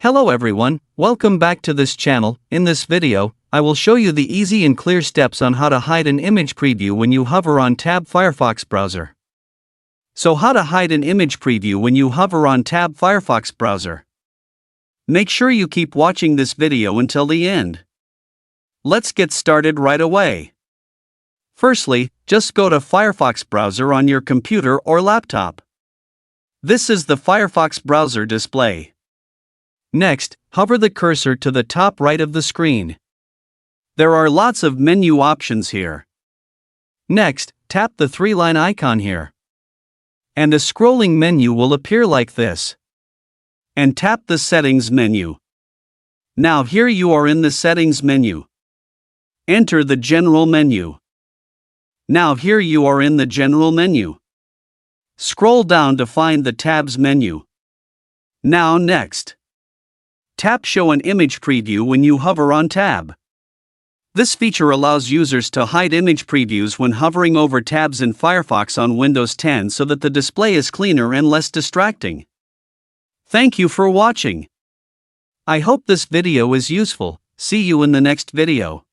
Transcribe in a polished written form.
Hello everyone, welcome back to this channel. In this video, I will show you the easy and clear steps on how to hide an image preview when you hover on tab Firefox browser. So how to hide an image preview when you hover on tab Firefox browser. Make sure you keep watching this video until the end. Let's get started right away. Firstly, just go to Firefox browser on your computer or laptop. This is the Firefox browser display. Next, hover the cursor to the top right of the screen. There are lots of menu options here. Next, tap the three-line icon here. And a scrolling menu will appear like this. And tap the Settings menu. Now here you are in the Settings menu. Enter the General menu. Now here you are in the General menu. Scroll down to find the Tabs menu. Now next. Tap Show an image preview when you hover on tab. This feature allows users to hide image previews when hovering over tabs in Firefox on Windows 10 so that the display is cleaner and less distracting. Thank you for watching. I hope this video is useful. See you in the next video.